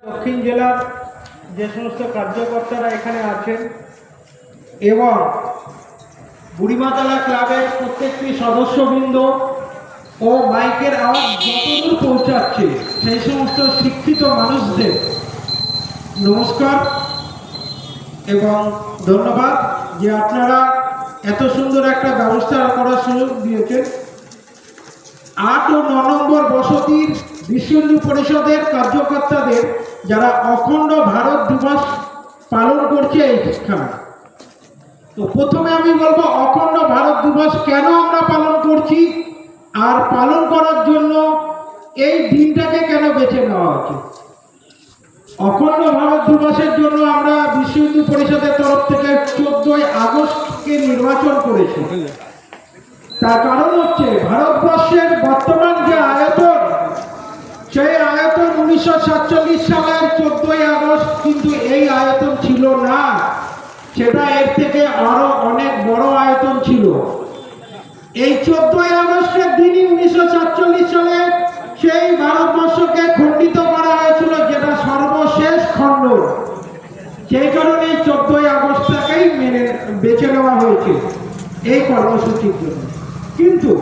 দক্ষিণ জেলার যে সমস্ত কার্যকর্তারা এখানে আছেন এবং বুড়িমাতলা ক্লাবের প্রত্যেকটি সদস্যবৃন্দ ও মাইকের আওয়াজ যতদূর পৌঁছাচ্ছে সেই সমস্ত শিক্ষিত মানুষদের নমস্কার এবং ধন্যবাদ যে আপনারা এত সুন্দর একটা ব্যবস্থা করার সুযোগ দিয়েছেন। 8 ও 9 নম্বর বসতির বিশ্ব হিন্দু পরিষদের কার্যকর্তাদের যারা অখণ্ড ভারত দিবস পালন করছে এইখানে, তো প্রথমে আমি বলবো অখণ্ড ভারত দিবস কেন আমরা পালন করছি আর পালন করার জন্য এই দিনটাকে কেন বেছে নেওয়া হচ্ছে। অখণ্ড ভারত দিবসের জন্য আমরা বিশ্ব হিন্দু পরিষদের তরফ থেকে 14ই আগস্টকে নির্বাচন করেছি। তার কারণ হচ্ছে ভারতবর্ষের বর্তমান যে আয়তন, সেই আয়তন 1947 সালের 14ই আগস্ট কিন্তু এই আয়তন ছিল না, সেটা এর থেকে আরো অনেক বড় আয়তন ছিল। এই 14ই আগস্টের দিনই 1947 সালে সেই ভারতবর্ষকে খণ্ডিত করা হয়েছিল, যেটা সর্বশেষ খণ্ড। সেই কারণে 14ই আগস্টটাকেই বেছে নেওয়া হয়েছে এই কর্মসূচির জন্য। কিন্তু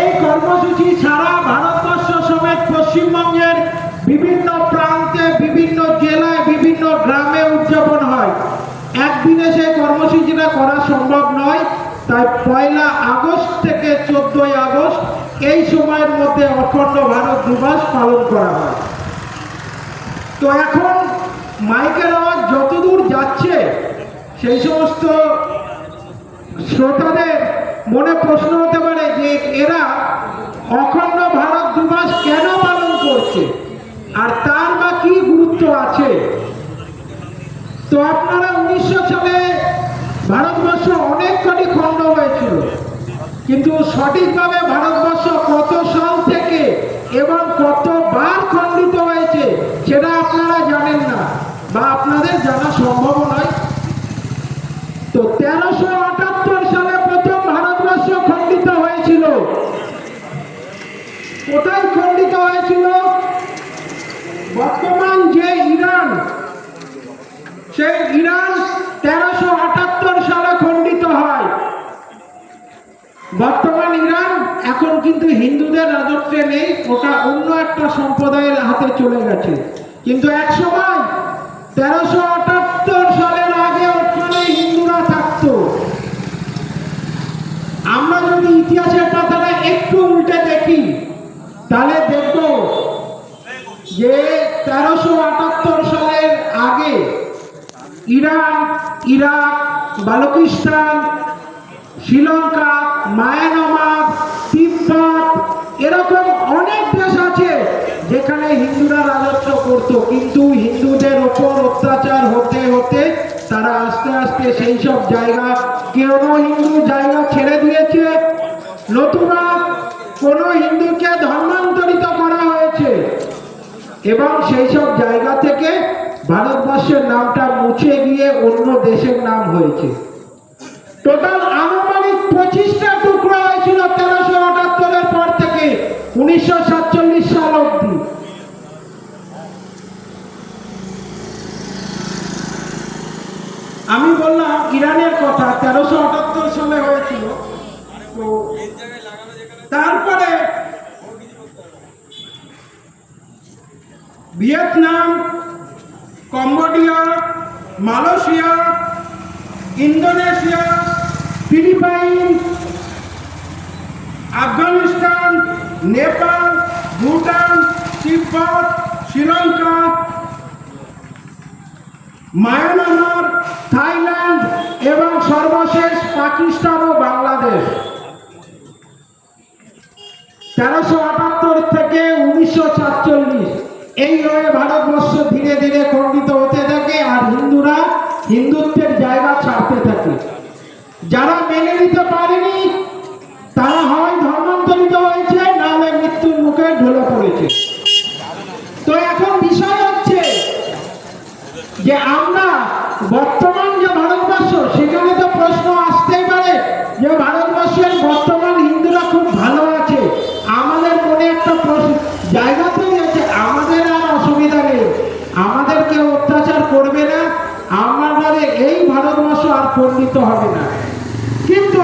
এই কর্মসূচি সারা ভারতবর্ষ সমেত পশ্চিমবঙ্গের বিভিন্ন প্রান্তে, বিভিন্ন জেলায়, বিভিন্ন গ্রামে উদযাপন হয়। একদিনে সেই কর্মসূচিটা করা সম্ভব নয়, তাই 1 আগস্ট থেকে 14ই আগস্ট এই সময়ের মধ্যে অখণ্ড ভারত দিবস পালন করা হয়। তো এখন মাইকের আওয়াজ যতদূর যাচ্ছে সেই সমস্ত শ্রোতাদের মনে প্রশ্ন হতে পারে যে এরা অখণ্ড ভারত দিবস কেন পালন করছে আর তার বা কি গুরুত্ব আছে। তো আপনারা 1900 সালে ভারতবর্ষ অনেক কটি খণ্ড হয়েছিল, কিন্তু সঠিকভাবে ভারতবর্ষ কত সাল থেকে এবং কতবার খণ্ডিত হয়েছে সেটা আপনারা জানেন না বা আপনাদের জানা সম্ভব নয়। তো 1378 সালে প্রথম ভারতবর্ষ খণ্ডিত হয়েছিল। কোথায় খণ্ডিত হয়েছিল? বর্তমান যে ইরান, সেই ইরান 1378 সালে খণ্ডিত হয়। বর্তমান ইরান এখন কিন্তু হিন্দুদের রাজত্বে নেই, ওটা অন্য একটা সম্প্রদায়ের হাতে চলে গেছে। কিন্তু এক সময় 1378 সালের আগে ওখানে হিন্দুরা থাকতো। আমরা যদি ইতিহাসের পাতাটা একটু উল্টে দেখি তাহলে দেখব যে 1378 সালের আগে Iran, Iraq, Balochistan, Sri Lanka, Myanmar, Tibet, এরকম অনেক দেশ আছে যেখানে হিন্দুরা রাজত্ব করত। কিন্তু হিন্দুদের ওপর অত্যাচার হতে হতে তারা আস্তে আস্তে সেই সব জায়গা, কেউ হিন্দু জায়গা ছেড়ে দিয়েছে, নতুবা কোনো হিন্দুকে ধর্মান্তরিত করা হয়েছে এবং সেই সব জায়গা থেকে ভারতবর্ষের নামটা মুছে গিয়ে অন্য দেশের নাম হয়েছে। টোটাল আনুমানিক 25টা টুকরো হয়েছিল 1378 পর থেকে 1947 সাল অবধি। আমি বললাম ইরানের কথা, 1378 সালে হয়েছিল। তো তারপরে Vietnam, Cambodia, Malaysia, Indonesia, Philippine, Afghanistan, Nepal, Bhutan, Tibet, Sri Lanka, Myanmar, Thailand এবং সর্বশেষ পাকিস্তান ও বাংলাদেশ। 1378 থেকে 1947 এইভাবে ভারতবর্ষ ধীরে ধীরে খণ্ডিত হতে থাকে আর হিন্দুরা হিন্দুত্বের জায়গা ছাড়তে থাকে। যারা মেনে নিতে পারেনি তারা হয় ধর্মান্তরিত হয়েছে, নাহলে মৃত্যুর মুখে ঢলে পড়েছে। তো এখন বিষয় হচ্ছে যে আমরা বর্তমান যে ভারতবর্ষ, সেখানে তো প্রশ্ন আসতেই পারে যে ভারতবর্ষের বর্তমান হিন্দুরা খুব ভালো আছে। আমাদের মনে একটা প্রশ্ন জায়গা তৈরি আছে, আমাদের আর অসুবিধা নেই, রূপান্তরিত হবে না। কিন্তু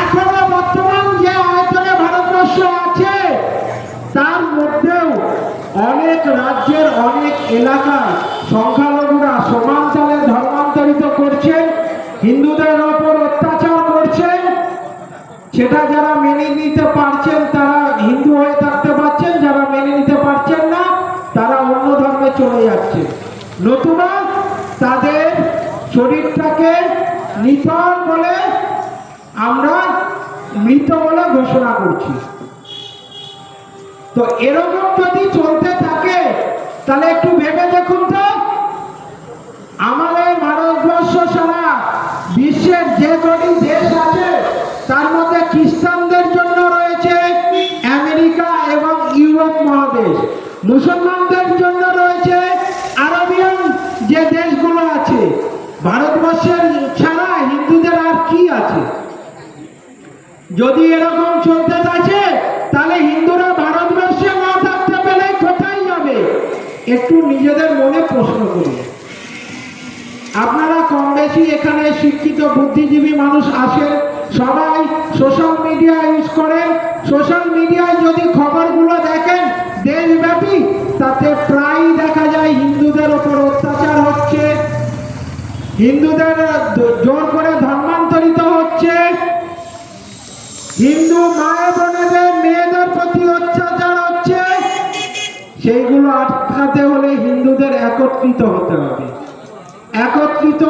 এখনো বর্তমান যে আয়তনে ভারতবর্ষ আছে তার মধ্যেও অনেক রাজ্যের অনেক এলাকায় সংখ্যালঘুরা সমান তালে ধর্মান্তরিত করছেন, হিন্দুদের ওপর অত্যাচার করছেন। সেটা যারা মেনে নিতে পারছেন তারা হিন্দু হয়ে থাকতে পারছেন, যারা মেনে নিতে পারছেন না তারা অন্য ধর্মে চলে যাচ্ছে, নতুবা তাদের শরীরটাকে নিথর বলে আমরা মৃত বলে ঘোষণা করছি। তো এরকম যদি চলতে থাকে তাহলে একটু ভেবে দেখুন তো, আমাদের ভারতবর্ষ ছাড়া বিশ্বের যে কটি দেশ আছে তার মধ্যে খ্রিস্টানদের জন্য রয়েছে আমেরিকা এবং ইউরোপ মহাদেশ, মুসলমানদের জন্য রয়েছে আরবিয়ান যে দেশগুলো আছে। ভারতবর্ষের ছাড়া হিন্দুদের আর কি আছে? যদি এরকম চলতে থাকে তাহলে হিন্দুরা ভারতবর্ষে না থাকতে পেলে কোথায় যাবে? একটু নিজেদের মনে প্রশ্ন করুন। আপনারা কম বেশি এখানে শিক্ষিত বুদ্ধিজীবী মানুষ আসেন, সবাই সোশ্যাল মিডিয়া ইউজ করেন। সোশ্যাল মিডিয়ায় যদি খবরগুলো দেখেন দেশব্যাপী, তাতে প্রায়ই দেখা যায় হিন্দুদের ওপর অত্যাচার হচ্ছে, হিন্দুদের জোর করে ধর্মান্তরিত হচ্ছে, হিন্দু মায়ের বোনেদের মেয়েদের প্রতি অত্যাচার হচ্ছে। সেইগুলো আটকাতে হলে হিন্দুদের একত্রিত হতে হবে। একত্রিত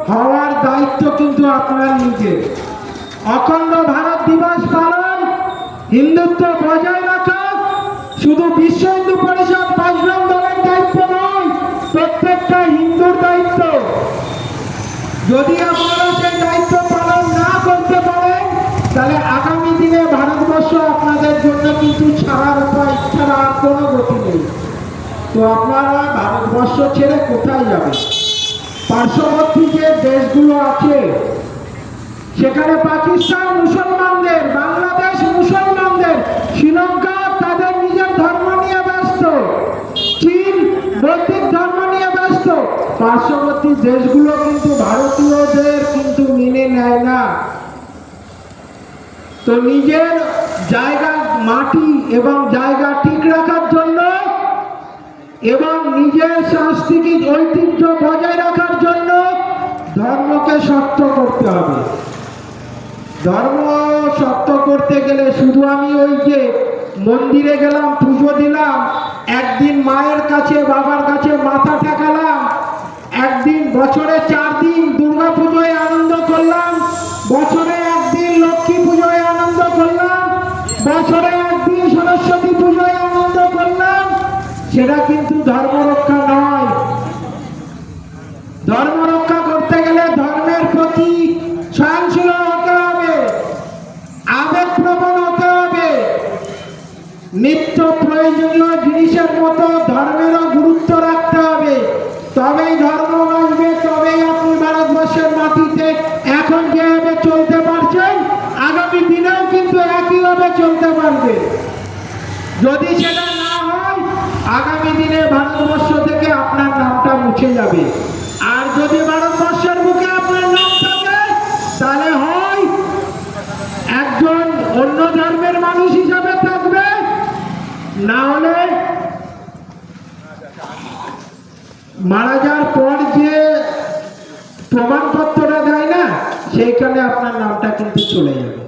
হওয়ার দায়িত্ব কিন্তু আপনার নিজের। অখণ্ড ভারত দিবস পালন, হিন্দুত্ব বজায় রাখা শুধু বিশ্ব হিন্দু পরিষদ বজরং দলের দায়িত্ব নয়, প্রত্যেকটা হিন্দুর দায়িত্ব। যদি আপনারা সেই দায়িত্ব পালন না করতে পারেন তাহলে আগামী দিনে ভারতবর্ষ আপনাদের জন্য কিন্তু ছাড়ার উপায় ছাড়া আর কোনো গতি নেই। তো আপনারা ভারতবর্ষ ছেড়ে কোথায় যাবেন? পার্শ্ববর্তী যে দেশগুলো আছে সেখানে পাকিস্তান মুসলমানদের, বাংলাদেশ মুসলমানদের, শ্রীলঙ্কা তাদের নিজের ধর্ম নিয়ে ব্যস্ত, চীন বৌদ্ধিক ধর্ম নিয়ে ব্যস্ত। পার্শ্ববর্তী দেশগুলো কিন্তু ভারতীয়দের কিন্তু মেনে নেয় না। তো নিজের জায়গা মাটি এবং জায়গা ঠিক রাখার জন্য এবং নিজের সাংস্কৃতিক ঐতিহ্য বজায় রাখার জন্য ধর্মকে শক্ত করতে হবে। ধর্ম শক্ত করতে গেলে শুধু আমি ওই যে মন্দিরে গেলাম, পুজো দিলাম, একদিন মায়ের কাছে বাবার কাছে মাথা ঠেকালাম, একদিন বছরে 4 দিন দুর্গা পুজোয় আনন্দ করলাম, বছরে একদিন লক্ষ্মী পুজোয় আনন্দ করলাম, বছরে একদিন সরস্বতী পুজোয় আনন্দ করলাম, সেটা কিন্তু ধর্ম রক্ষা নয়। ধর্ম রক্ষা করতে গেলে ধর্মের প্রতি সহনশীল হতে হবে, আবেগপ্রবণ হতে হবে, নিত্য প্রয়োজনীয় জিনিসের মতো ধর্মেরও গুরুত্ব রাখতে হবে। তবেই ধর্ম বাঁচবে, তবেই আপনি ভারতবর্ষের মাটিতে এখন যেভাবে চলতে পারছেন আগামী দিনেও কিন্তু একইভাবে চলতে পারবে। যদি সেটা না হয় আগামী দিনে ভারতবর্ষ থেকে আপনার নামটা মুছে যাবে। আর যদি ভারতবর্ষের বুকে আপনার নাম থাকে তাহলে হয় একজন অন্য ধর্মের মানুষ হিসাবে থাকবে, না হলে মারা যাওয়ার পর যে প্রমাণপত্রটা দেয় না সেইখানে আপনার নামটা কিন্তু চলে যাবে।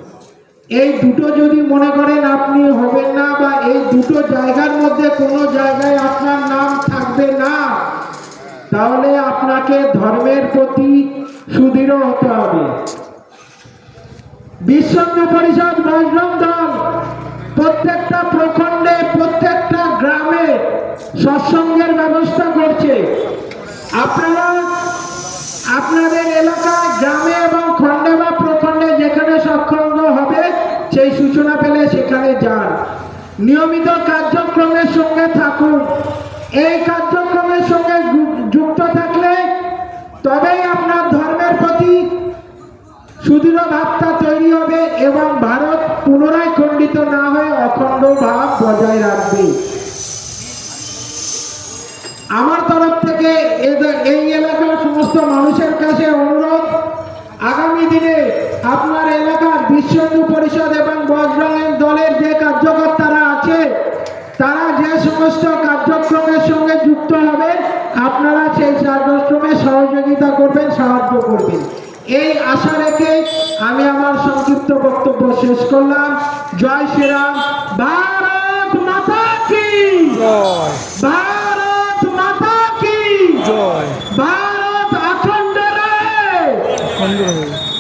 এই দুটো যদি মনে করেন আপনি হবেন না, বা এই দুটো জায়গার মধ্যে কোনো জায়গায় আপনার নাম থাকবে না, তাহলে আপনাকে ধর্মের প্রতি সুদৃঢ় হতে হবে। বিশ্ব হিন্দু পরিষদ বজরং দল প্রত্যেকটা প্রখণ্ডে, প্রত্যেকটা গ্রামে সৎসঙ্গের ব্যবস্থা করছে। আপনারা আপনাদের এলাকায় গ্রামে এবং খণ্ডে বা প্রখণ্ডে যেখানে সৎসঙ্গ হবে সেই সূচনা পেলে সেখানে যান, নিয়মিত কার্যক্রমের সঙ্গে থাকুন। এই কার্যক্রমের সঙ্গে যুক্ত থাকলে তবেই আপনার ধর্মের প্রতি সুদৃঢ় ভাবটা তৈরি হবে এবং ভারত পুনরায় খণ্ডিত না হয়ে অখণ্ড ভাব বজায় রাখবে। আমার তরফ থেকে এই এলাকার সমস্ত মানুষের কাছে অনুরোধ, আগামী দিনে আপনার এলাকার বিশ্ব হিন্দু পরিষদ এবং বজরং দলের যে কার্যকর্তারা আছে তারা যে সমস্ত কার্যক্রমের সঙ্গে যুক্ত হবেন আপনারা সেই কার্যক্রমে সহযোগিতা করবেন, সাহায্য করবেন, এই আশা রেখে আমি আমার সংক্ষিপ্ত বক্তব্য শেষ করলাম। জয় শ্রীরাম। ভারত মাতা কি জয়।